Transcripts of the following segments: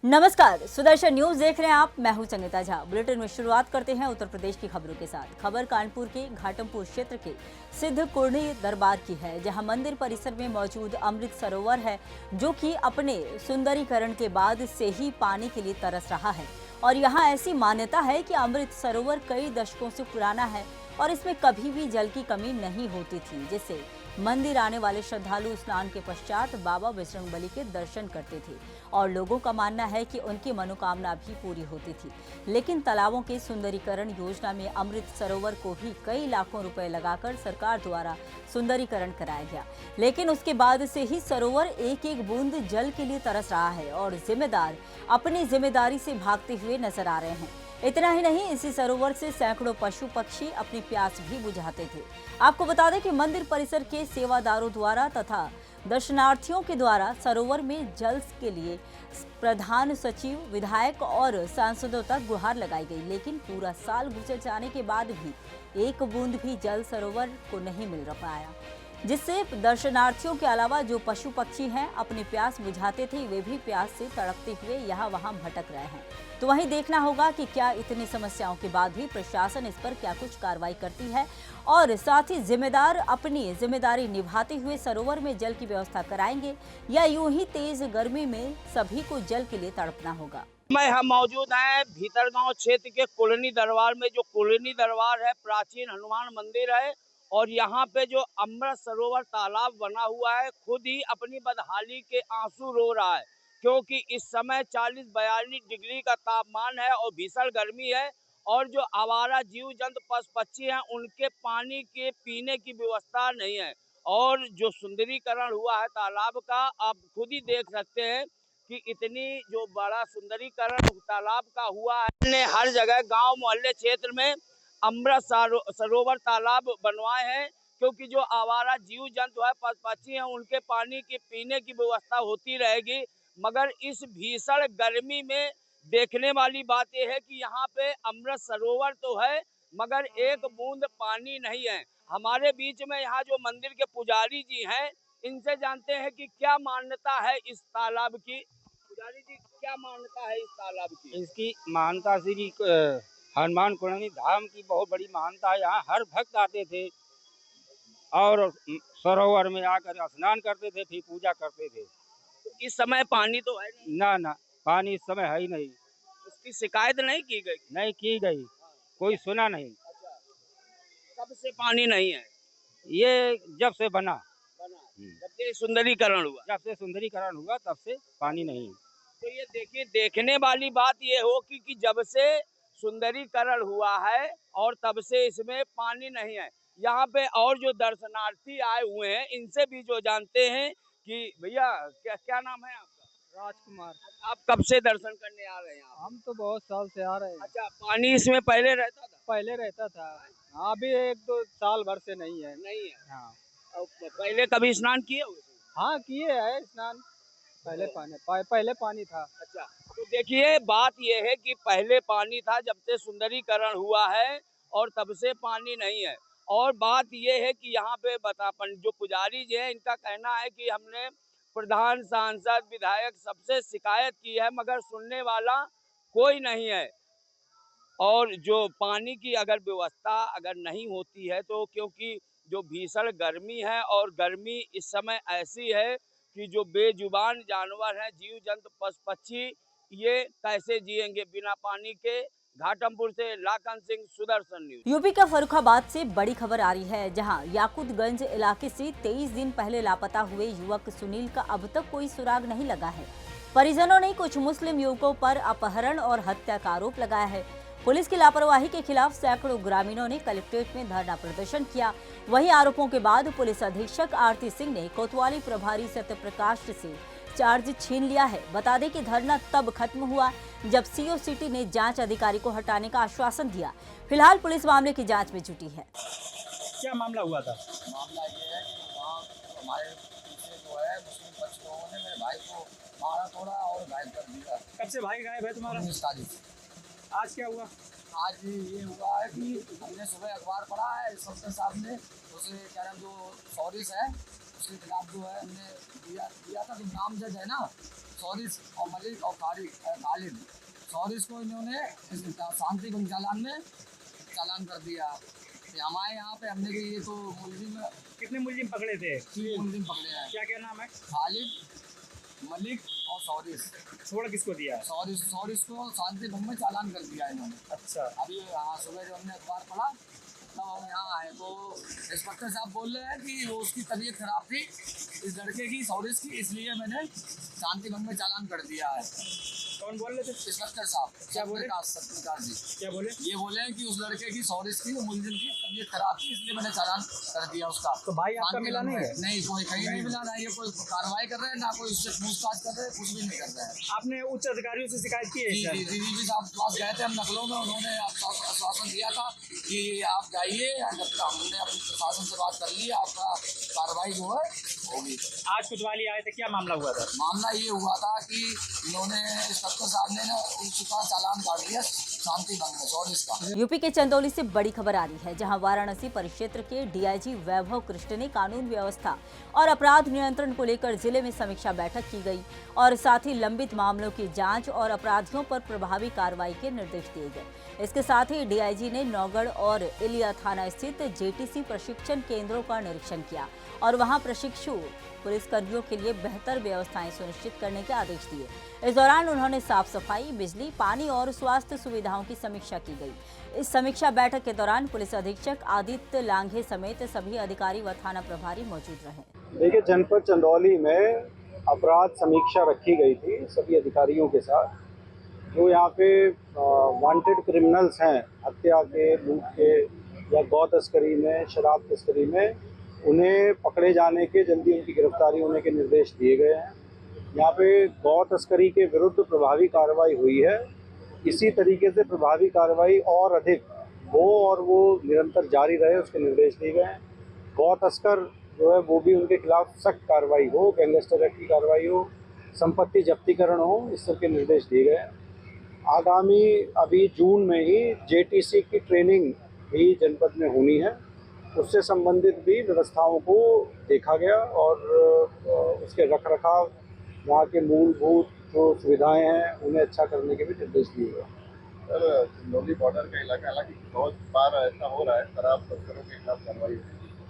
नमस्कार, सुदर्शन न्यूज देख रहे हैं आप। मैं हूं संगीता झा। बुलेटिन में शुरुआत करते हैं उत्तर प्रदेश की खबरों के साथ। खबर कानपुर के घाटमपुर क्षेत्र के सिद्ध कुर्णी दरबार की है, जहां मंदिर परिसर में मौजूद अमृत सरोवर है, जो कि अपने सुंदरीकरण के बाद से ही पानी के लिए तरस रहा है। और यहाँ ऐसी मान्यता है कि अमृत सरोवर कई दशकों से पुराना है और इसमें कभी भी जल की कमी नहीं होती थी, जिससे मंदिर आने वाले श्रद्धालु स्नान के पश्चात बाबा बजरंगबली के दर्शन करते थे और लोगों का मानना है कि उनकी मनोकामना भी पूरी होती थी। लेकिन तालाबों के सुंदरीकरण योजना में अमृत सरोवर को भी कई लाखों रुपए लगाकर सरकार द्वारा सुंदरीकरण कराया गया, लेकिन उसके बाद से ही सरोवर एक एक बूंद जल के लिए तरस रहा है और जिम्मेदार अपनी जिम्मेदारी से भागते हुए नजर आ रहे हैं। इतना ही नहीं, इसी सरोवर से सैकड़ों पशु पक्षी अपनी प्यास भी बुझाते थे। आपको बता दें कि मंदिर परिसर के सेवादारों द्वारा तथा दर्शनार्थियों के द्वारा सरोवर में जल के लिए प्रधान सचिव, विधायक और सांसदों तक गुहार लगाई गई, लेकिन पूरा साल गुजर जाने के बाद भी एक बूंद भी जल सरोवर को नहीं मिल पाया, जिससे दर्शनार्थियों के अलावा जो पशु पक्षी हैं अपनी प्यास बुझाते थे, वे भी प्यास से तड़पते हुए यहाँ वहाँ भटक रहे हैं। तो वहीं देखना होगा कि क्या इतनी समस्याओं के बाद भी प्रशासन इस पर क्या कुछ कार्रवाई करती है और साथ ही जिम्मेदार अपनी जिम्मेदारी निभाते हुए सरोवर में जल की व्यवस्था कराएंगे, या यूं ही तेज गर्मी में सभी को जल के लिए तड़पना होगा। हम मौजूद हैं भीतरगांव क्षेत्र के कुलनी दरबार में। जो कुलनी दरबार है, प्राचीन हनुमान मंदिर है और यहाँ पे जो अमृत सरोवर तालाब बना हुआ है, खुद ही अपनी बदहाली के आंसू रो रहा है, क्योंकि इस समय 40-42 डिग्री का तापमान है और भीषण गर्मी है। और जो आवारा जीव जंतु पशु पक्षी हैं, उनके पानी के पीने की व्यवस्था नहीं है। और जो सुंदरीकरण हुआ है तालाब का, आप खुद ही देख सकते हैं कि इतनी जो बड़ा सुंदरीकरण तालाब का हुआ है ने हर जगह गांव मोहल्ले क्षेत्र में अमृत सरोवर तालाब बनवाए हैं, क्योंकि जो आवारा जीव जंतु है, पशु पक्षी हैं, उनके पानी की पीने की व्यवस्था होती रहेगी। मगर इस भीषण गर्मी में देखने वाली बात यह है कि यहाँ पे अमृत सरोवर तो है, मगर एक बूंद पानी नहीं है। हमारे बीच में यहाँ जो मंदिर के पुजारी जी हैं, इनसे जानते हैं कि क्या मान्यता है इस तालाब की। पुजारी जी, क्या मान्यता है इस तालाब की? इसकी महानता श्री हनुमान कुंडली धाम की बहुत बड़ी महानता है। यहाँ हर भक्त आते थे और सरोवर में आकर स्नान करते थे, फिर पूजा करते थे। तो इस समय पानी तो है नहीं, ना पानी इस समय है ही नहीं। उसकी शिकायत नहीं की गई? नहीं की गई, कोई सुना नहीं। अच्छा, कब से पानी नहीं है? ये जब से बना, जब से सुंदरीकरण हुआ। जब से सुंदरीकरण हुआ तब से पानी नहीं। तो ये देखिए, देखने वाली बात ये हो कि जब से सुंदरीकरण हुआ है और तब से इसमें पानी नहीं है। यहाँ पे और जो दर्शनार्थी आए हुए हैं, इनसे भी जो जानते हैं कि भैया क्या क्या नाम है आपका? राजकुमार। आप कब से दर्शन करने आ रहे हैं? हम तो बहुत साल से आ रहे हैं। अच्छा, पानी इसमें पहले रहता था? पहले रहता था, अभी 1-2 साल भर से नहीं है। नहीं है। हाँ और पहले कभी स्नान किए हुए? हाँ, किए है स्नान। पहले पानी था। अच्छा, तो देखिए बात यह है कि पहले पानी था, जब से सुंदरीकरण हुआ है और तब से पानी नहीं है। और बात यह है कि यहाँ पे जो पुजारी जी हैं, इनका कहना है कि हमने प्रधान, सांसद, विधायक सबसे शिकायत की है, मगर सुनने वाला कोई नहीं है। और जो पानी की अगर व्यवस्था अगर नहीं होती है, तो क्योंकि जो भीषण गर्मी है और गर्मी इस समय ऐसी है कि जो बेजुबान जानवर हैं, जीव जंतु पशु पक्षी, ये कैसे जिएंगे बिना पानी के। घाटमपुर से लाखन सिंह, सुदर्शन न्यूज। यूपी का फर्रुखाबाद से बड़ी खबर आ रही है, जहां याकूतगंज इलाके से 23 दिन पहले लापता हुए युवक सुनील का अब तक कोई सुराग नहीं लगा है। परिजनों ने कुछ मुस्लिम युवकों पर अपहरण और हत्या का आरोप लगाया है। पुलिस की लापरवाही के खिलाफ सैकड़ों ग्रामीणों ने कलेक्ट्रेट में धरना प्रदर्शन किया। वहीं आरोपों के बाद पुलिस अधीक्षक आरती सिंह ने कोतवाली प्रभारी सत्यप्रकाश से चार्ज छीन लिया है। बता दें कि धरना तब खत्म हुआ जब सीओ सिटी ने जांच अधिकारी को हटाने का आश्वासन दिया। फिलहाल पुलिस मामले की जांच में जुटी है। क्या मामला हुआ था? मामला ये है कि वहाँ हमारे पीछे जो है मुस्लिम पक्ष लोगों ने मेरे भाई को मारा तोड़ा और घायल कर दिया। कब से भाई गायब है तुम्हारा? 19 तारीख। आज क्या हुआ? आज ये हुआ है कि हमने सुबह अखबार पढ़ा है, इंस्पेक्टर साहब ने उसे क्या नाम जो सॉरीस है उसके खिलाफ जो है हमने दिया था। जो नामजद है ना सौरिस और मलिक और खालिद, सौरिस को इन्होंने शांति भंग चालान में चालान कर दिया। हमारे यहाँ पे हमने भी ये तो मुलजिम, कितने मुलजिम पकड़े थे? 3 मुलजिम पकड़े हैं। क्या क्या नाम है? खालिद, मलिक और सौरिस। छोड़ किसको दिया? सौरिस को शांति भंग में चालान कर दिया इन्होंने। अच्छा, अभी हाँ सुबह जो हमने अखबार पढ़ा तब हम यहाँ आए तो इंस्पेक्टर साहब बोल रहे हैं कि वो उसकी तबीयत खराब थी इस लड़के की, सौरिस की, इसलिए मैंने शांति भंग में चालान कर दिया है। कौन बोल रहे थे? इंस्पेक्टर साहब क्या बोले? सत्यप्रकाश जी क्या बोले? ये बोले हैं कि उस लड़के की, सौरिस की, मुलजिम की तबीयत खराब थी इसलिए मैंने चालान कर दिया उसका। तो भाई आपका शांति मिला भंग नहीं में। है? नहीं, कोई कहीं नहीं मिला, ना ये कोई कार्रवाई कर रहे हैं, ना कोई उससे पूछताछ कर रहे हैं, कुछ भी नहीं कर रहे हैं। आपने उच्च अधिकारियों से शिकायत की है? जी सर? डीजीपी साहब के पास गए थे हम लखनऊ में, उन्होंने आश्वासन दिया था कि आप जाइए, हमने अपने प्रशासन से बात कर ली, आपका कार्रवाई जो है होगी। आज कोतवाली आए थे, क्या मामला हुआ था? मामला ये हुआ था कि इन्होंने इंस्पेक्टर साहब ने ना उसका चालान काट दिया शांति भंग में, सौरिस का। यूपी के चंदौली से बड़ी खबर आ रही है, जहां वाराणसी परिक्षेत्र के डीआईजी वैभव कृष्ण ने कानून व्यवस्था और अपराध नियंत्रण को लेकर जिले में समीक्षा बैठक की गई और साथ ही लंबित मामलों की जांच और अपराधियों पर प्रभावी कार्रवाई के निर्देश दिए गए। इसके साथ ही डीआईजी ने नौगढ़ और इलिया थाना स्थित जेटीसी प्रशिक्षण केंद्रों का निरीक्षण किया और वहां प्रशिक्षु पुलिसकर्मियों के लिए बेहतर व्यवस्थाएं सुनिश्चित करने के आदेश दिए। इस दौरान उन्होंने साफ सफाई, बिजली, पानी और स्वास्थ्य सुविधाओं की समीक्षा की गई। इस समीक्षा बैठक के दौरान पुलिस अधीक्षक आदित्य लांघे समेत सभी अधिकारी व थाना प्रभारी मौजूद रहे। देखिए, जनपद चंदौली में अपराध समीक्षा रखी गई थी सभी अधिकारियों के साथ। जो यहाँ पे वांटेड क्रिमिनल्स हैं, हत्या के, लूट के या गौ तस्करी में, शराब तस्करी में, उन्हें पकड़े जाने के, जल्दी उनकी गिरफ्तारी होने के निर्देश दिए गए हैं। यहाँ पे गौ तस्करी के विरुद्ध प्रभावी कार्रवाई हुई है। इसी तरीके से प्रभावी कार्रवाई और अधिक हो और वो निरंतर जारी रहे, उसके निर्देश दिए गए हैं। गौ तस्कर जो है वो भी उनके खिलाफ सख्त कार्रवाई हो, गैंगस्टर एक्ट की कार्रवाई हो, संपत्ति जब्तीकरण हो, इस सब के निर्देश दिए गए हैं। आगामी अभी जून में ही जेटीसी की ट्रेनिंग भी जनपद में होनी है, उससे संबंधित भी व्यवस्थाओं को देखा गया और उसके रखरखाव, वहाँ के मूलभूत जो सुविधाएं हैं उन्हें अच्छा करने के भी निर्देश दिए गए। सर, चंदौली बॉर्डर का इलाका, हालांकि बहुत बार ऐसा हो रहा है, शराब तस्करों के खिलाफ कार्रवाई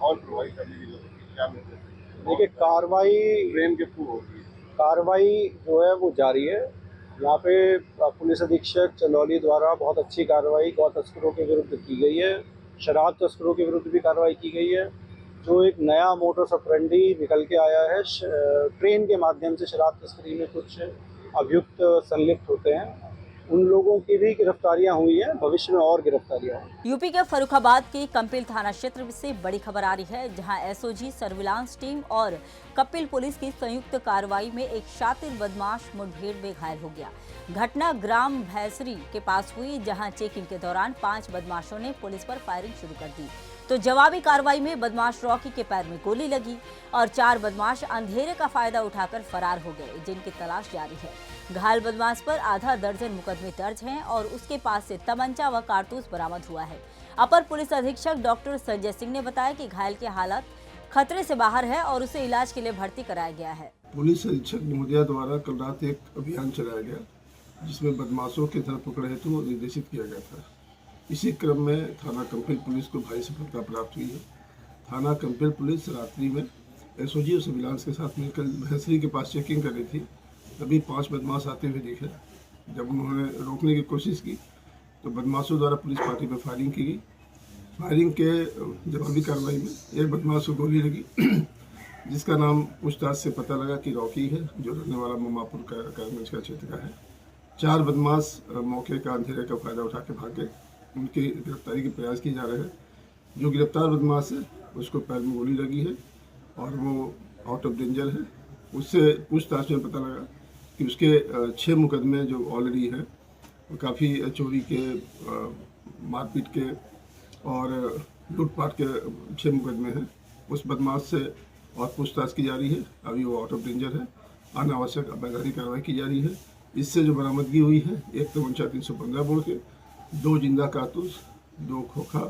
और प्रभावी करने की जरूरत है, क्या निर्देश? देखिए, कार्रवाई जो है वो जारी है। यहाँ पे पुलिस अधीक्षक चंदौली द्वारा बहुत अच्छी कार्रवाई गौ तस्करों के विरुद्ध की गई है, शराब तस्करों के विरुद्ध भी कार्रवाई की गई है। जो एक नया मोटर्स ऑपरेंडी निकल के आया है, ट्रेन के माध्यम से शराब तस्करी में कुछ अभियुक्त संलिप्त होते हैं, उन लोगों की भी गिरफ्तारियां हुई हैं, भविष्य में और गिरफ्तारियां होंगी। यूपी के फर्रुखाबाद के कंपिल थाना क्षेत्र से बड़ी खबर आ रही है, जहां एसओजी सर्विलांस टीम और कपिल पुलिस की संयुक्त कार्रवाई में एक शातिर बदमाश मुठभेड़ में घायल हो गया। घटना ग्राम भैंसरी के पास हुई, जहां चेकिंग के दौरान 5 बदमाशों ने पुलिस पर फायरिंग शुरू कर दी तो जवाबी कार्रवाई में बदमाश रॉकी के पैर में गोली लगी और 4 बदमाश अंधेरे का फायदा उठाकर फरार हो गए, जिनकी तलाश जारी है। घायल बदमाश पर आधा दर्जन मुकदमे दर्ज हैं और उसके पास से तमंचा व कारतूस बरामद हुआ है। अपर पुलिस अधीक्षक डॉक्टर संजय सिंह ने बताया कि घायल की हालत खतरे से बाहर है और उसे इलाज के लिए भर्ती कराया गया है। पुलिस अधीक्षक महोदया द्वारा कल रात एक अभियान चलाया गया, जिसमें बदमाशों के धरपकड़ हेतु निर्देशित किया गया था। इसी क्रम में थाना कंपिल पुलिस को भारी सफलता प्राप्त हुई है। थाना कंपिल पुलिस रात्रि में एसओजी और सर्विलांस के साथ मिलकर भैंसरी के पास चेकिंग कर रही थी, तभी 5 बदमाश आते हुए दिखे। जब उन्होंने रोकने की कोशिश की तो बदमाशों द्वारा पुलिस पार्टी पर फायरिंग की गई। फायरिंग के जवाबी कार्रवाई में एक बदमाश को गोली लगी, जिसका नाम पूछताछ से पता लगा कि रॉकी है, जो रहने वाला ममापुर कायमगंज का क्षेत्र का है। 4 बदमाश मौके का अंधेरे का फायदा उठा के भाग गए। उनकी गिरफ्तारी के प्रयास किए जा रहे हैं। जो गिरफ्तार बदमाश है उसको पैर में गोली लगी है और वो आउट ऑफ डेंजर है। उससे पूछताछ में पता लगा कि उसके 6 मुकदमे जो ऑलरेडी हैं, काफ़ी चोरी के, मारपीट के और लूटपाट के 6 मुकदमे हैं। उस बदमाश से और पूछताछ की जा रही है। अभी वो आउट ऑफ डेंजर है। अनावश्यक वैधानिक कार्रवाई की जा रही है। इससे जो बरामदगी हुई है, एक तमंचा 315 बोर के, 2 जिंदा कारतूस, 2 खोखा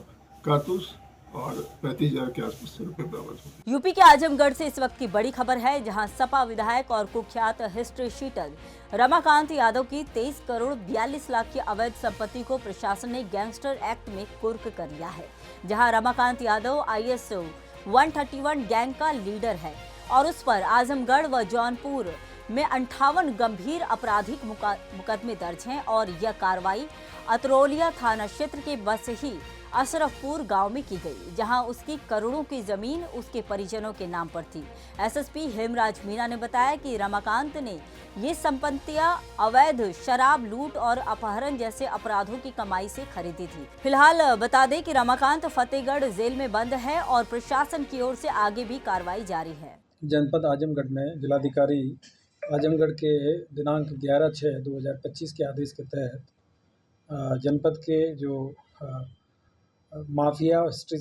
कारतूस और 35,000 के आसपास रुपये बरामद हुए। यूपी के आजमगढ़ से इस वक्त की बड़ी खबर है, जहां सपा विधायक और कुख्यात हिस्ट्री शीटर रमाकांत यादव की 23 करोड़ 42 लाख की अवैध संपत्ति को प्रशासन ने गैंगस्टर एक्ट में कुर्क कर लिया है। जहां रमाकांत यादव IS 131 गैंग का लीडर है और उस पर आजमगढ़ व जौनपुर में 58 गंभीर आपराधिक मुकदमे दर्ज हैं और यह कार्रवाई अतरौलिया थाना क्षेत्र के बसही अशरफपुर गांव में की गई, जहां उसकी करोड़ों की जमीन उसके परिजनों के नाम पर थी। SSP हेमराज मीणा ने बताया कि रमाकांत ने ये संपत्तियां अवैध शराब, लूट और अपहरण जैसे अपराधों की कमाई से खरीदी थी। फिलहाल बता दें कि रमाकांत फतेहगढ़ जेल में बंद है और प्रशासन की ओर से आगे भी कार्रवाई जारी है। जनपद आजमगढ़ में जिलाधिकारी आजमगढ़ के दिनांक 11/6/2025 के आदेश के तहत जनपद के जो माफिया हिस्ट्री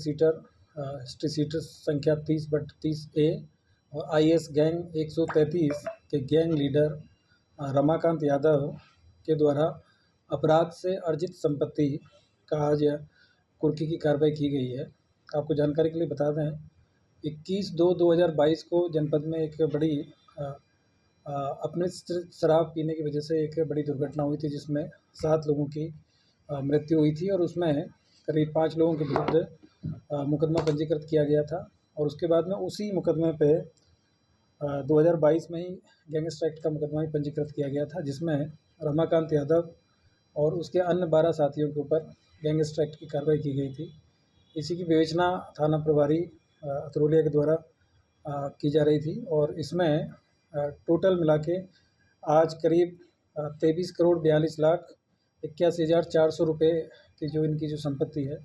सीटर संख्या 30/30A और IS गैंग 133 के गैंग लीडर रमाकांत यादव के द्वारा अपराध से अर्जित संपत्ति का आज कुर्की की कार्रवाई की गई है। आपको जानकारी के लिए बता दें, 21/2/2022 को जनपद में एक बड़ी अपने शराब पीने की वजह से एक बड़ी दुर्घटना हुई थी, जिसमें 7 लोगों की मृत्यु हुई थी और उसमें करीब 5 लोगों के विरुद्ध मुकदमा पंजीकृत किया गया था। और उसके बाद में उसी मुकदमे पे 2022 में ही गैंगस्टर एक्ट का मुकदमा भी पंजीकृत किया गया था, जिसमें रमाकांत यादव और उसके अन्य 12 साथियों के ऊपर गैंगस्टर एक्ट की कार्रवाई की गई थी। इसी की विवेचना थाना प्रभारी अतरौलिया के द्वारा की जा रही थी और इसमें टोटल मिला के आज करीब 23 करोड़ 42 लाख 81,400 रुपये की जो इनकी जो संपत्ति है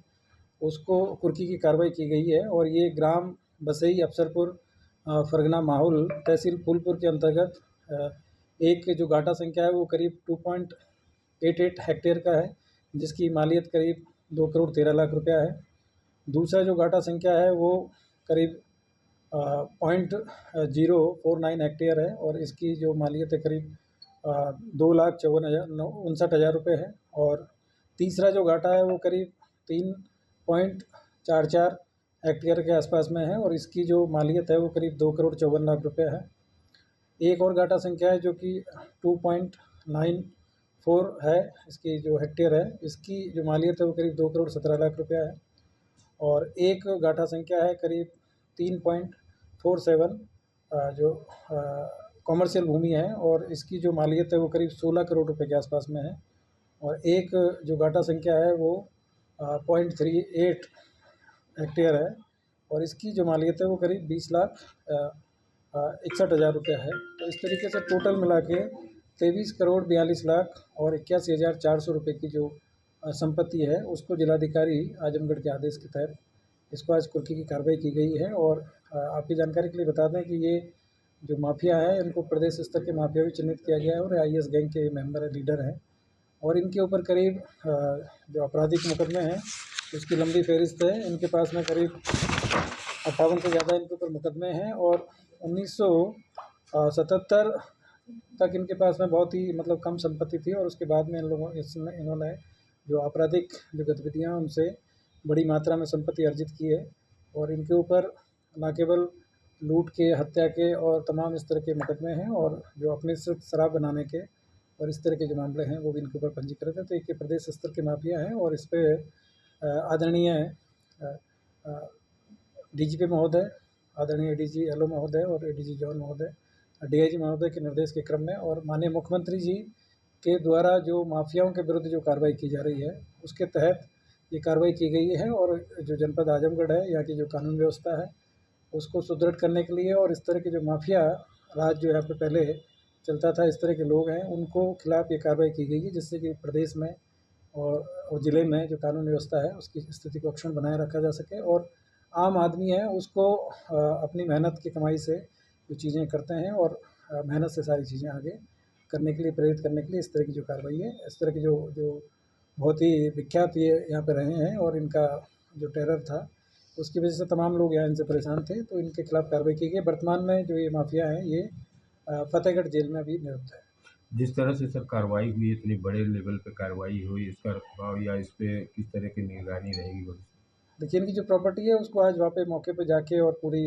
उसको कुर्की की कार्रवाई की गई है। और ये ग्राम बसई अफसरपुर फरगना माहौल तहसील फूलपुर के अंतर्गत एक जो गाटा संख्या है वो करीब 2.88 हेक्टेयर का है, जिसकी मालियत करीब 2 करोड़ 13 लाख रुपया है। दूसरा जो गाटा संख्या है वो करीब 0.049 हेक्टेयर है और इसकी जो मालियत है करीब 2,59,059 रुपये है। और तीसरा जो घाटा है वो करीब 3.44 हेक्टेयर के आसपास में है और इसकी जो मालियत है वो करीब 2 करोड़ 54 लाख रुपये है। एक और घाटा संख्या है जो कि 2.94 है, इसकी जो हेक्टेयर है इसकी जो मालियत है वो करीब 2 करोड़ 17 लाख रुपया है। और एक घाटा संख्या है करीब 3.47 जो कॉमर्शियल भूमि है और इसकी जो मालियत है वो करीब 16 करोड़ रुपए के आसपास में है। और एक जो घाटा संख्या है वो 0.38 हेक्टेयर है और इसकी जो मालियत है वो करीब 20,61,000 रुपया है। तो इस तरीके से टोटल मिला के 23 करोड़ 42 लाख और 81,400 रुपये की जो संपत्ति है उसको जिलाधिकारी आजमगढ़ के आदेश के तहत इसको आज कुर्की की कार्रवाई की गई है। और आपकी जानकारी के लिए बता दें कि ये जो माफिया है इनको प्रदेश स्तर के माफिया भी चिन्हित किया गया है और IS गैंग के मेंबर है, लीडर हैं और इनके ऊपर करीब जो आपराधिक मुकदमे हैं उसकी लंबी फहरिस्त है। इनके पास में करीब 58 से ज़्यादा इनके ऊपर मुकदमे हैं और 1977 तक इनके पास में बहुत ही मतलब कम संपत्ति थी और उसके बाद में इन्होंने जो आपराधिक जो गतिविधियाँ उनसे बड़ी मात्रा में संपत्ति अर्जित की है। और इनके ऊपर न केवल लूट के, हत्या के और तमाम इस तरह के मुकदमे हैं और जो अपने से शराब बनाने के और इस तरह के जो मामले हैं वो भी इनके ऊपर पंजीकृत है। तो एक प्रदेश स्तर के माफिया हैं और इस पर आदरणीय DGP महोदय, आदरणीय ADG LO महोदय और ADG जॉन महोदय, DIG महोदय के निर्देश के क्रम में और माननीय मुख्यमंत्री जी के द्वारा जो माफियाओं के विरुद्ध जो कार्रवाई की जा रही है उसके तहत ये कार्रवाई की गई है। और जो जनपद आजमगढ़ है, यहाँ की जो कानून व्यवस्था है उसको सुदृढ़ करने के लिए और इस तरह के जो माफिया राज जो यहाँ पे पहले चलता था, इस तरह के लोग हैं उनको खिलाफ़ ये कार्रवाई की गई है, जिससे कि प्रदेश में और ज़िले में जो कानून व्यवस्था है उसकी स्थिति को अक्षुण्ण बनाए रखा जा सके और आम आदमी है उसको अपनी मेहनत की कमाई से जो चीज़ें करते हैं और मेहनत से सारी चीज़ें आगे करने के लिए प्रेरित करने के लिए इस तरह की जो कार्रवाई है, इस तरह की जो बहुत ही विख्यात ये यहाँ पे रहे हैं और इनका जो टेरर था उसकी वजह से तमाम लोग यहाँ इनसे परेशान थे, तो इनके खिलाफ़ कार्रवाई की गई। वर्तमान में जो ये माफिया हैं ये फतेहगढ़ जेल में अभी निरुद्ध है। जिस तरह से सर कार्रवाई हुई, इतनी बड़े लेवल पे कार्रवाई हुई, इसका रखरखाव या इस पे किस तरह की निगरानी रहेगी भविष्य? देखिए इनकी जो प्रॉपर्टी है उसको आज वहाँ पे मौके पे जाके और पूरी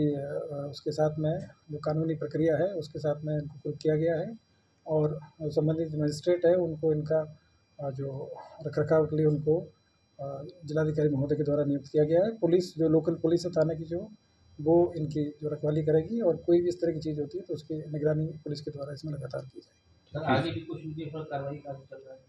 उसके साथ में जो कानूनी प्रक्रिया है उसके साथ में इनको किया गया है और संबंधित मजिस्ट्रेट है उनको इनका जो रखरखाव के लिए उनको जिलाधिकारी महोदय के द्वारा नियुक्त किया गया है। पुलिस जो लोकल पुलिस है थाने की जो वो इनकी जो रखवाली करेगी और कोई भी इस तरह की चीज़ होती है तो उसकी निगरानी पुलिस के द्वारा इसमें लगातार की जाएगी। आगे भी कुछ उनके ऊपर कार्रवाई का चल रहा है।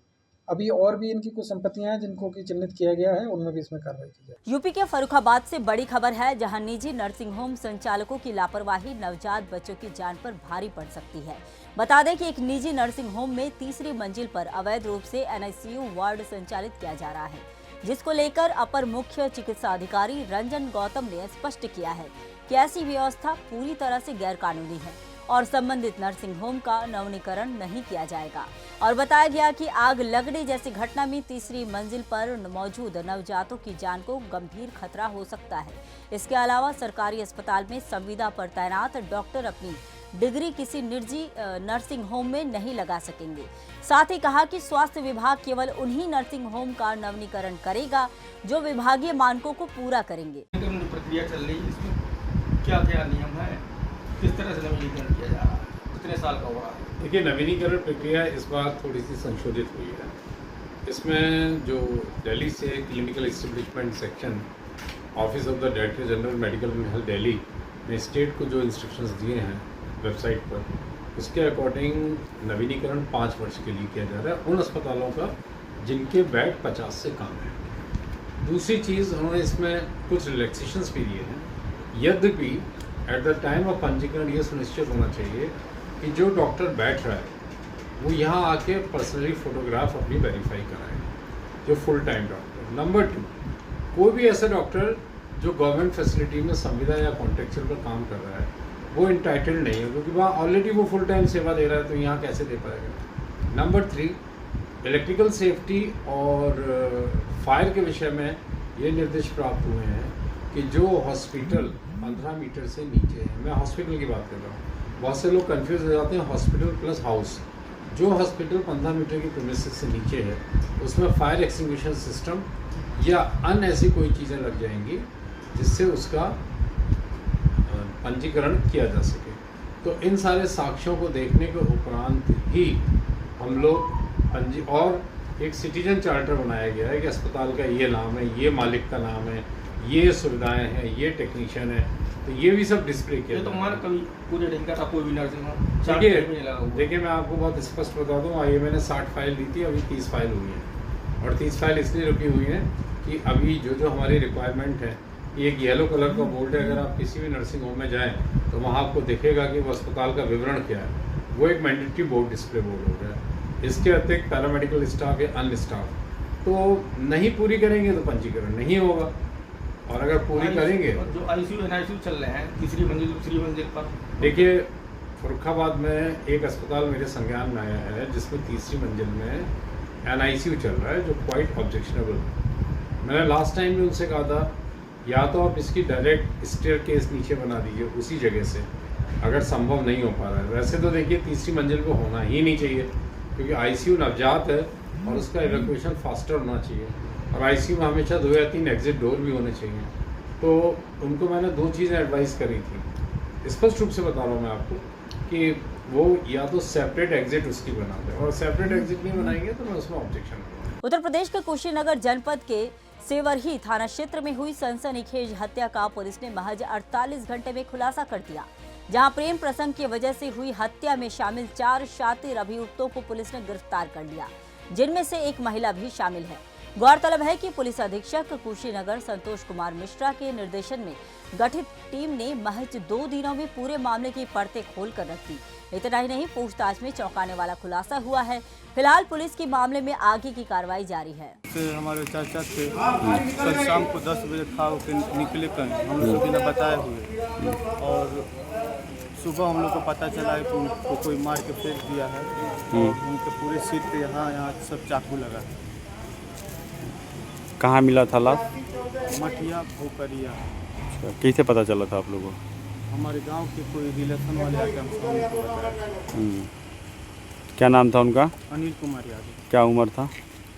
अभी और भी इनकी कुछ संपत्तियां हैं जिनको कि चिन्हित किया गया है, उनमें भी इसमें कार्रवाई की जाएगी। यूपी के फर्रुखाबाद से बड़ी खबर है, जहां निजी नर्सिंग होम संचालकों की लापरवाही नवजात बच्चों की जान पर भारी पड़ सकती है। बता दें कि एक निजी नर्सिंग होम में तीसरी मंजिल पर अवैध रूप से NICU वार्ड संचालित किया जा रहा है, जिसको लेकर अपर मुख्य चिकित्सा अधिकारी रंजन गौतम ने स्पष्ट किया है कि ऐसी व्यवस्था पूरी तरह से गैर कानूनी है और संबंधित नर्सिंग होम का नवीनीकरण नहीं किया जाएगा। और बताया गया कि आग लगने जैसी घटना में तीसरी मंजिल पर मौजूद नवजातों की जान को गंभीर खतरा हो सकता है। इसके अलावा सरकारी अस्पताल में संविदा पर तैनात डॉक्टर अपनी डिग्री किसी निजी नर्सिंग होम में नहीं लगा सकेंगे। साथ ही कहा कि स्वास्थ्य विभाग केवल उन्हीं नर्सिंग होम का नवीनीकरण करेगा जो विभागीय मानकों को पूरा करेंगे। प्रक्रिया चल रही है, इसमें क्या क्या नियम है, किस तरह से नवीनीकरण किया जा रहा है, कितने साल का हो रहा है? देखिए, नवीनीकरण प्रक्रिया इस बार थोड़ी सी संशोधित हुई है। इसमें जो दिल्ली से clinical establishment section office of the director general medical and health Delhi ने स्टेट को जो इंस्ट्रक्शंस दिए हैं वेबसाइट पर, उसके अकॉर्डिंग नवीनीकरण 5 वर्ष के लिए किया जा रहा है उन अस्पतालों का जिनके बेड 50 से कम है। दूसरी चीज़, उन्होंने इसमें कुछ रिलैक्सेशंस भी दिए हैं। यद्यपि एट द टाइम ऑफ पंजीकरण ये सुनिश्चित होना चाहिए कि जो डॉक्टर बैठ रहा है वो यहाँ आके पर्सनली फ़ोटोग्राफ अपनी वेरीफाई कराए, जो फुल टाइम डॉक्टर। नंबर 2, कोई भी ऐसा डॉक्टर जो गवर्नमेंट फैसिलिटी में संविदा या कॉन्ट्रेक्चुअल पर काम कर रहा है वो इंटाइटल्ड नहीं है, क्योंकि वहाँ ऑलरेडी वो फुल टाइम सेवा दे रहा है, तो यहाँ कैसे दे पाएगा। नंबर 3, इलेक्ट्रिकल सेफ्टी और फायर के विषय में ये निर्देश प्राप्त हुए हैं कि जो हॉस्पिटल 15 मीटर से नीचे है, मैं हॉस्पिटल की बात कर रहा हूँ, बहुत से लोग कंफ्यूज हो जाते हैं हॉस्पिटल प्लस हाउस। जो हॉस्पिटल 15 मीटर की प्रीमिसेस से नीचे है उसमें फायर एक्सटिंग्विशर सिस्टम या अन्य ऐसी कोई चीज़ें लग जाएंगी जिससे उसका पंजीकरण किया जा सके। तो इन सारे साक्ष्यों को देखने के उपरांत ही हम लोग और एक सिटीजन चार्टर बनाया गया है कि अस्पताल का ये नाम है, ये मालिक का नाम है, ये सुविधाएं हैं, ये टेक्नीशियन है, तो ये भी सब डिस्प्ले किया। तो मान कभी पूरे दिन का था कोई भी नर्सिंग होम। देखिए मैं आपको बहुत स्पष्ट बता दूँ, ये मैंने 60 फाइल दी थी, अभी 30 फाइल हुई हैं। और 30 फाइल इसलिए रुकी हुई हैं कि अभी जो हमारी रिक्वायरमेंट है, एक येलो कलर का बोर्ड है, अगर आप किसी भी नर्सिंग होम में जाएँ तो वहाँ आपको दिखेगा कि वो अस्पताल का विवरण क्या है, वो एक मैंडेटरी बोर्ड डिस्प्ले बोर्ड हो गया। इसके अतिरिक्त पैरामेडिकल स्टाफ या अन्य स्टाफ, तो नहीं पूरी करेंगे तो पंजीकरण नहीं होगा, और अगर पूरी करेंगे जो ICU NICU चल रहे हैं तीसरी मंजिल दूसरी मंजिल पर। देखिए, फर्रुखाबाद में एक अस्पताल मेरे संज्ञान में आया है जिसमें तीसरी मंजिल में NICU चल रहा है, जो क्वाइट ऑब्जेक्शनेबल। मैंने लास्ट टाइम भी उनसे कहा था या तो आप इसकी डायरेक्ट स्टेयरकेस नीचे बना दीजिए उसी जगह से, अगर संभव नहीं हो पा रहा है। वैसे तो देखिए तीसरी मंजिल को होना ही नहीं चाहिए, क्योंकि ICU नवजात है और उसका इवैक्यूएशन फास्टर होना चाहिए, और ICU में हमेशा 2 या 3 एग्जिट डोर भी होने चाहिए। तो उनको मैंने 2 चीज़ें एडवाइस करी थी, स्पष्ट रूप से बता रहा हूँ मैं आपको, कि वो या तो सेपरेट एग्जिट उसकी बना दें, और सेपरेट एग्जिट नहीं बनाएंगे तो मैं उसमें ऑब्जेक्शन करूँगा। उत्तर प्रदेश के कुशीनगर जनपद के सेवरही थाना क्षेत्र में हुई सनसनीखेज हत्या का पुलिस ने महज 48 घंटे में खुलासा कर दिया, जहां प्रेम प्रसंग की वजह से हुई हत्या में शामिल 4 शातिर अभियुक्तों को पुलिस ने गिरफ्तार कर लिया, जिनमें से एक महिला भी शामिल है। गौरतलब है कि पुलिस अधीक्षक कुशीनगर संतोष कुमार मिश्रा के निर्देशन में गठित टीम ने महज 2 दिनों में पूरे मामले की परतें खोल कर रख दी। इतना ही नहीं, पूछताछ में चौंकाने वाला खुलासा हुआ है। फिलहाल पुलिस की मामले में आगे की कार्रवाई जारी है। हमारे चाचा थे, कल शाम को 10 बजे खा के निकले कहीं, हम लोग बिना बताए हुए, और सुबह हम लोग को पता चला है कि उनको कोई मार के फेंक दिया है, और उनके पूरे सिर पे यहाँ सब चाकू लगा है। कहाँ मिला था लाश? मठिया भोकरिया। कैसे पता चला था आप लोगों को? हमारे गांव के कोई रिलेशन वाले आके हमको बताया। क्या नाम था उनका? अनिल कुमार यादव। क्या उम्र था?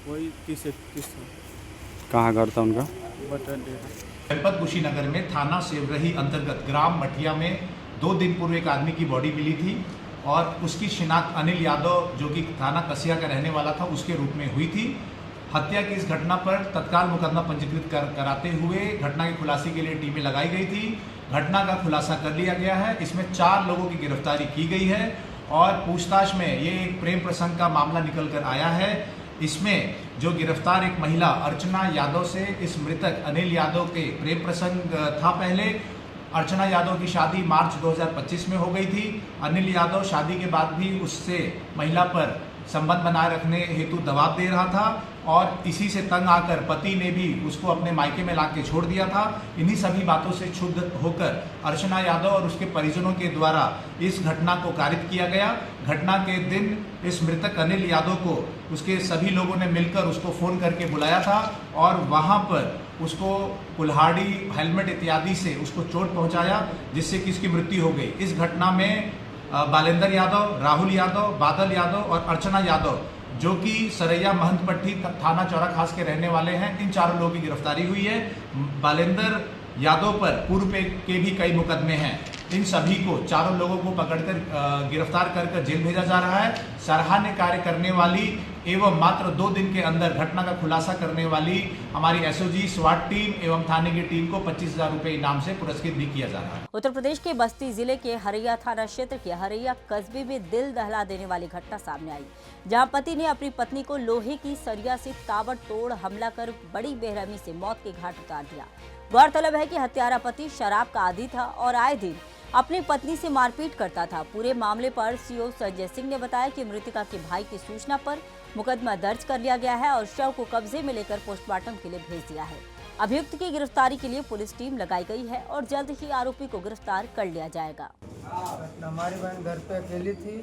वही 30-31। कहाँ घर था उनका? बटन डेरा। जनपद कुशीनगर में थाना सेवरही अंतर्गत ग्राम मठिया में 2 दिन पूर्व एक आदमी की बॉडी मिली थी और उसकी शिनाख्त अनिल यादव जो कि थाना कसिया का रहने वाला था उसके रूप में हुई थी। हत्या की इस घटना पर तत्काल मुकदमा पंजीकृत कराते हुए घटना की खुलासे के लिए टीमें लगाई गई थी। घटना का खुलासा कर लिया गया है। इसमें 4 लोगों की गिरफ्तारी की गई है और पूछताछ में ये एक प्रेम प्रसंग का मामला निकल कर आया है। इसमें जो गिरफ्तार एक महिला अर्चना यादव से इस मृतक अनिल यादव के प्रेम प्रसंग था। पहले अर्चना यादव की शादी मार्च 2025 में हो गई थी। अनिल यादव शादी के बाद भी उससे महिला पर संबंध बनाए रखने हेतु दबाव दे रहा था और इसी से तंग आकर पति ने भी उसको अपने मायके में लाके छोड़ दिया था। इन्हीं सभी बातों से क्षुब्ध होकर अर्चना यादव और उसके परिजनों के द्वारा इस घटना को कारित किया गया। घटना के दिन इस मृतक अनिल यादव को उसके सभी लोगों ने मिलकर उसको फ़ोन करके बुलाया था और वहां पर उसको कुल्हाड़ी, हेलमेट इत्यादि से उसको चोट पहुंचाया जिससे कि इसकी मृत्यु हो गई। इस घटना में बालेंद्र यादव, राहुल यादव, बादल यादव और अर्चना यादव जो कि सरैया महंतपट्टी थाना चौरा खास के रहने वाले हैं, इन 4 लोगों की गिरफ्तारी हुई है। बालेंद्र यादव पर पूर्व के भी कई मुकदमे हैं। इन सभी को 4 लोगों को पकड़कर गिरफ्तार कर जेल भेजा जा रहा है। सराहनीय कार्य करने वाली एवं मात्र 2 दिन के अंदर घटना का खुलासा करने वाली हमारी एसओजी, स्वाट टीम एवं थाने की टीम को 25,000 रुपए इनाम से पुरस्कृत भी किया जा रहा है। उत्तर प्रदेश के बस्ती जिले के हरैया थाना क्षेत्र के हरैया कस्बे में दिल दहला देने वाली घटना सामने आई, जहां पति ने अपनी पत्नी को लोहे की सरिया से ताबड़तोड़ हमला कर बड़ी बेरहमी से मौत के घाट उतार दिया। गौरतलब है कि हत्यारा पति शराब का आदी था और आए दिन अपनी पत्नी से मारपीट करता था। पूरे मामले पर सीओ संजय सिंह ने बताया कि मृतका के भाई की सूचना पर मुकदमा दर्ज कर लिया गया है और शव को कब्जे में लेकर पोस्टमार्टम के लिए भेज दिया है। अभियुक्त की गिरफ्तारी के लिए पुलिस टीम लगाई गई है और जल्द ही आरोपी को गिरफ्तार कर लिया जाएगा। हमारी बहन घर पे अकेली थी,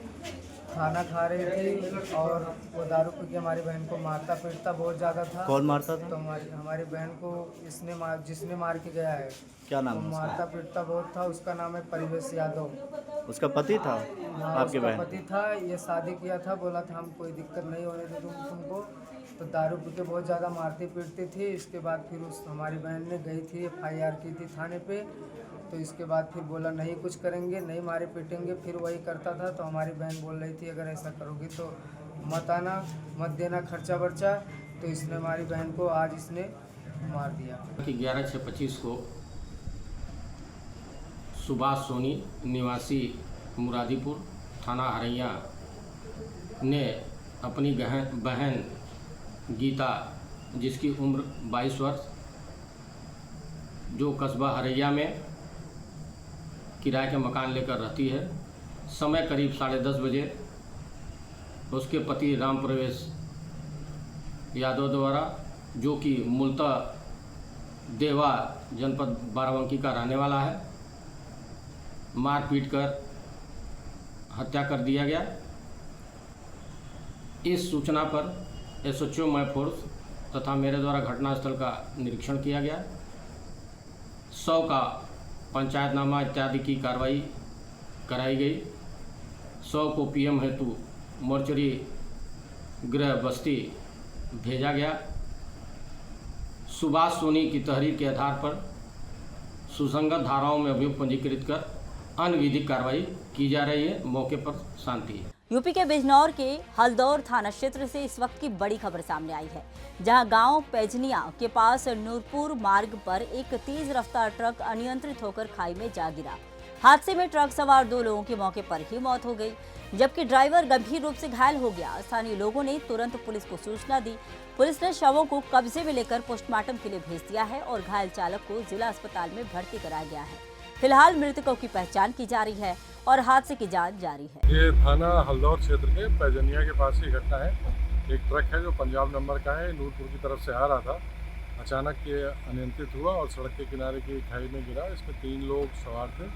खाना खा रही थी और वो दारू पी के हमारी बहन को मारता पीटता बहुत ज़्यादा था। कौन मारता था? तो हमारी बहन को जिसने मार के गया है, क्या नाम है? मारता पीटता बहुत था। उसका नाम है परिवेश यादव। उसका पति था? हाँ, आपके बहन पति था। ये शादी किया था, बोला था हम कोई दिक्कत नहीं होने दे तुमको। तो दारू पी के बहुत ज़्यादा मारती पीटती थी। इसके बाद फिर हमारी बहन ने गई थी, FIR की थी थाने पे। तो इसके बाद फिर बोला नहीं कुछ करेंगे, नहीं मारे पीटेंगे। फिर वही करता था। तो हमारी बहन बोल रही थी अगर ऐसा करोगे तो मत आना, मत देना खर्चा वर्चा। तो इसने हमारी बहन को आज इसने मार दिया। 11/6/25 को सुभाष सोनी निवासी मुरादीपुर थाना हरैया ने अपनी बहन गीता जिसकी उम्र 22 वर्ष जो कस्बा हरैया में किराए के मकान लेकर रहती है, समय करीब 10:30 बजे उसके पति राम प्रवेश यादव द्वारा जो कि मूलतः देवा जनपद बाराबंकी का रहने वाला है, मार पीट कर हत्या कर दिया गया। इस सूचना पर SHO मय फोर्स तथा मेरे द्वारा घटनास्थल का निरीक्षण किया गया। शव का पंचायतनामा इत्यादि की कार्रवाई कराई गई। शव को PM हेतु मोर्चरी गृह बस्ती भेजा गया। सुभाष सोनी की तहरीर के आधार पर सुसंगत धाराओं में अभियुक्त पंजीकृत कर अन्य विधिक कार्रवाई की जा रही है। मौके पर शांति है। यूपी के बिजनौर के हल्दौर थाना क्षेत्र से इस वक्त की बड़ी खबर सामने आई है, जहां गांव पैजनिया के पास नूरपुर मार्ग पर एक तेज रफ्तार ट्रक अनियंत्रित होकर खाई में जा गिरा। हादसे में ट्रक सवार 2 लोगों की मौके पर ही मौत हो गई, जबकि ड्राइवर गंभीर रूप से घायल हो गया। स्थानीय लोगों ने तुरंत पुलिस को सूचना दी। पुलिस ने शवों को कब्जे में लेकर पोस्टमार्टम के लिए भेज दिया है और घायल चालक को जिला अस्पताल में भर्ती कराया गया है। फिलहाल मृतकों की पहचान की जा रही है और हादसे की जांच जारी है। ये थाना हल्दौर क्षेत्र के पैजनिया के पास की घटना है। एक ट्रक है जो पंजाब नंबर का है, नूरपुर की तरफ से आ रहा था। अचानक ये अनियंत्रित हुआ और सड़क के किनारे की खाई में गिरा। इसमें 3 लोग सवार थे,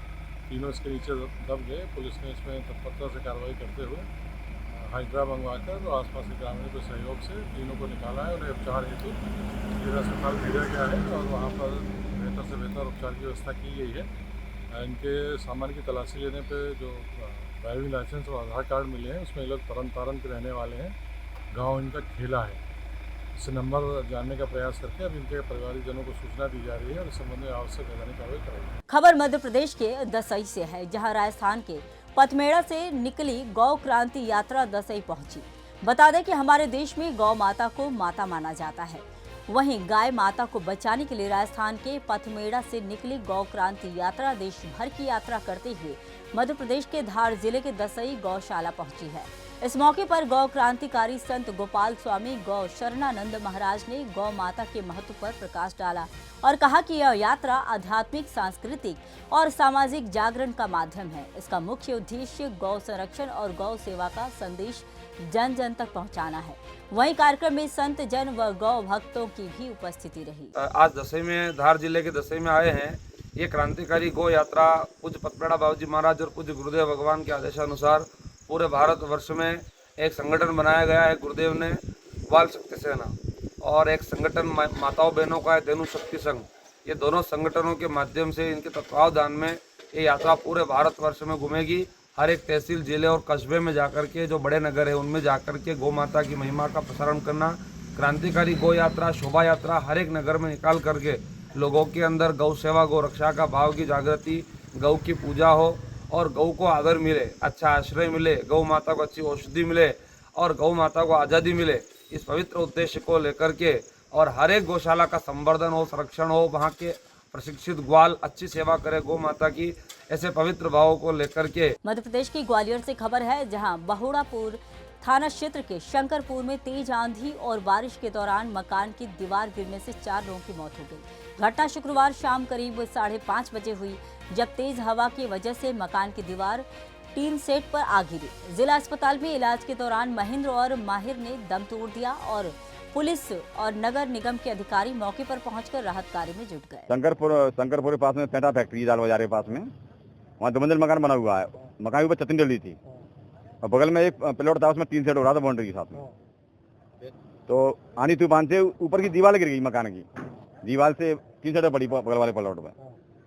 तीनों इसके नीचे दब गए। पुलिस ने इसमें तत्परता से कार्रवाई करते हुए हाइड्रा मंगवाकर और आसपास के ग्रामीणों के सहयोग से तीनों को निकाला है और उपचार हेतु जिला अस्पताल भेजा गया है और वहाँ पर बेहतर से बेहतर उपचार की व्यवस्था की गई है। इनके सामान की तलाशी लेने पे जो ड्राइविंग लाइसेंस और आधार कार्ड मिले हैं उसमें ये लोग तरन तारण के रहने वाले हैं। गांव इनका खेला है से नंबर जानने का प्रयास करके अब इनके परिवारजनों को सूचना दी जा रही है और इस संबंध में आवश्यक वैधानिक कार्रवाई कराई जाएगी। खबर मध्य प्रदेश के दसई से है, जहां राजस्थान के पथमेड़ा से निकली गौ क्रांति यात्रा दसई पहुंची। बता दें कि हमारे देश में गौ माता को माता माना जाता है। वहीं गाय माता को बचाने के लिए राजस्थान के पथमेड़ा से निकली गौ क्रांति यात्रा देश भर की यात्रा करते हुए मध्य प्रदेश के धार जिले के दसई गौशाला पहुंची है। इस मौके पर गौ क्रांतिकारी संत गोपाल स्वामी गौ शरणानंद महाराज ने गौ माता के महत्व पर प्रकाश डाला और कहा कि यह यात्रा आध्यात्मिक, सांस्कृतिक और सामाजिक जागरण का माध्यम है। इसका मुख्य उद्देश्य गौ संरक्षण और गौ सेवा का संदेश जन जन तक पहुंचाना है। वहीं कार्यक्रम में संत जन व गौ भक्तों की भी उपस्थिति रही। आज दसई में, धार जिले के दसई में आए हैं। ये क्रांतिकारी गौ यात्रा पूज्य पथमेड़ा बाबूजी महाराज और पूज्य गुरुदेव भगवान के आदेशानुसार पूरे भारतवर्ष में एक संगठन बनाया गया है। गुरुदेव ने बाल शक्ति सेना और एक संगठन माताओं बहनों का है धेनु शक्ति संघ। ये दोनों संगठनों के माध्यम से इनके तत्वावधान में ये यात्रा पूरे भारतवर्ष में घूमेगी। हर एक तहसील, जिले और कस्बे में जाकर के, जो बड़े नगर है उनमें जाकर के गौ माता की महिमा का प्रसारण करना, क्रांतिकारी गौ यात्रा, शोभा यात्रा हर एक नगर में निकाल करके लोगों के अंदर गौ सेवा, गौ रक्षा का भाव की जागृति, गौ की पूजा हो और गौ को आदर मिले, अच्छा आश्रय मिले, गौ माता को अच्छी औषधि मिले और गौ माता को आज़ादी मिले। इस पवित्र उद्देश्य को लेकर के और हर एक गौशाला का संवर्धन हो, संरक्षण हो, वहाँ के प्रशिक्षित ग्वाल अच्छी सेवा करे गौ माता की, ऐसे पवित्र भावों को लेकर के। मध्य प्रदेश की ग्वालियर से खबर है, जहां बहुड़ापुर थाना क्षेत्र के शंकरपुर में तेज आंधी और बारिश के दौरान मकान की दीवार गिरने से 4 लोगों की मौत हो गई। घटना शुक्रवार शाम करीब 5:30 बजे हुई, जब तेज हवा की वजह से मकान की दीवार टीन सेट पर आ गिरी। जिला अस्पताल में इलाज के दौरान महेंद्र और माहिर ने दम तोड़ दिया और पुलिस और नगर निगम के अधिकारी मौके पर पहुंचकर राहत कार्य में जुट गए। शंकरपुर के पास में पेटा फैक्ट्री दाल बाजार के पास में वहाँ 2 मंजिल मकान बना हुआ है। मकान के ऊपर छतरी डली थी और बगल में एक प्लॉट था, उसमें 3 सेट हो रहा था बाउंड्री के साथ में। तो आंधी तूफान से ऊपर की दीवार गिर गई, मकान की दीवार से 3 सेट पड़ी बगल वाले प्लॉट में।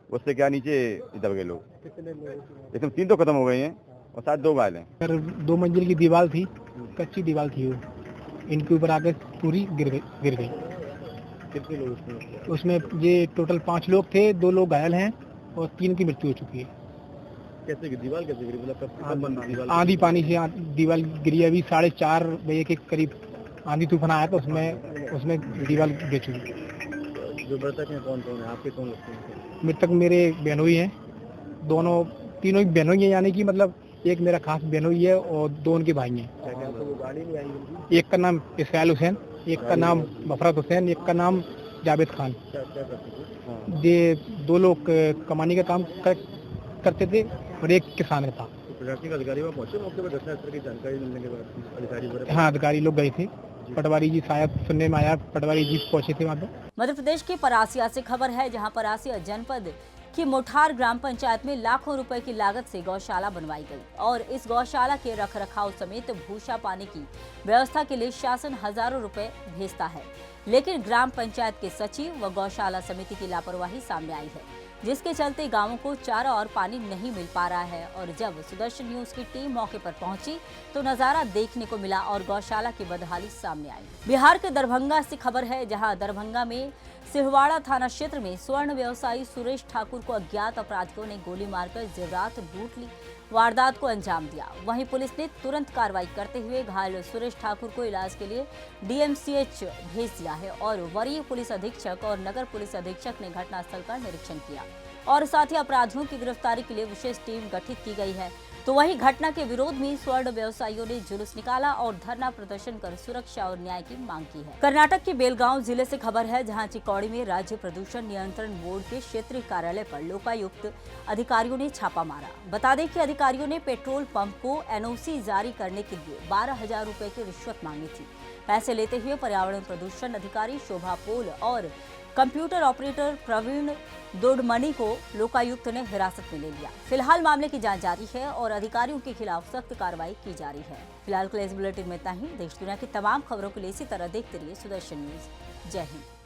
उससे क्या नीचे दब गए लोग। इसमें 3 तो खत्म हो गए हैं और शायद 2 घायल हैं। 2 मंजिल की दीवार थी, कच्ची दीवार थी, वो इनके ऊपर आकर पूरी गिर गई। कितने लोग उसमें? ये टोटल 5 लोग थे, 2 लोग घायल हैं और 3 की मृत्यु हो चुकी है। कैसे दीवार कैसे गिरी? मतलब आंधी पानी से दीवार गिरी। अभी 4:30 बजे के करीब आंधी तूफान आया तो उसमें दीवार गिर चुकी। जो मृतक हैं कौन कौन है? आपके कौन लगते हैं? मृतक मेरे बहनोई हैं, तीनों ही बहनोई हैं, यानी कि मतलब एक मेरा खास बहनोई है और 2 उनके भाई हैं। एक का नाम इसराइल हुसैन, एक का नाम मफरत हुसैन, एक का नाम जावेद खान। ये 2 लोग कमाने का काम करते थे और एक किसान था। प्रशासनिक अधिकारी वहाँ पहुंचे मौके पर? घटनास्थल की जानकारी मिलने के बाद अधिकारी? हाँ, अधिकारी लोग गए थे। पटवारी जी शायद सुनने में आया, पटवारी जी पहुंचे थे वहाँ पे। मध्य प्रदेश के परासिया से खबर है, जहां परासिया जनपद की मोठार ग्राम पंचायत में लाखों रुपए की लागत से गौशाला बनवाई गई और इस गौशाला के रखरखाव समेत भूसा पानी की व्यवस्था के लिए शासन हजारों रुपए भेजता है, लेकिन ग्राम पंचायत के सचिव व गौशाला समिति की लापरवाही सामने आई है, जिसके चलते गांवों को चारा और पानी नहीं मिल पा रहा है। और जब सुदर्शन न्यूज की टीम मौके पर पहुंची तो नजारा देखने को मिला और गौशाला की बदहाली सामने आई। बिहार के दरभंगा से खबर है, जहां दरभंगा में सिहवाड़ा थाना क्षेत्र में स्वर्ण व्यवसायी सुरेश ठाकुर को अज्ञात अपराधियों ने गोली मारकर जेवरात लूट ली, वारदात को अंजाम दिया। वहीं पुलिस ने तुरंत कार्रवाई करते हुए घायल सुरेश ठाकुर को इलाज के लिए DMCH भेज दिया है और वरीय पुलिस अधीक्षक और नगर पुलिस अधीक्षक ने घटनास्थल का निरीक्षण किया और साथ ही अपराधियों की गिरफ्तारी के लिए विशेष टीम गठित की गई है। तो वहीं घटना के विरोध में स्वर्ण व्यवसायियों ने जुलूस निकाला और धरना प्रदर्शन कर सुरक्षा और न्याय की मांग की है। कर्नाटक के बेलगांव जिले से खबर है, जहां चिकौड़ी में राज्य प्रदूषण नियंत्रण बोर्ड के क्षेत्रीय कार्यालय पर लोकायुक्त अधिकारियों ने छापा मारा। बता दें कि अधिकारियों ने पेट्रोल पंप को NOC जारी करने के लिए 12,000 रुपए की रिश्वत मांगी थी। पैसे लेते हुए पर्यावरण प्रदूषण अधिकारी शोभा पोल और कंप्यूटर ऑपरेटर प्रवीण दोडमणि को लोकायुक्त ने हिरासत में ले लिया। फिलहाल मामले की जांच जारी है और अधिकारियों के खिलाफ सख्त कार्रवाई की जा रही है। फिलहाल के लिए इस बुलेटिन में इतना ही। देश दुनिया की तमाम खबरों के लिए इसी तरह देखते रहिए सुदर्शन न्यूज। जय हिंद।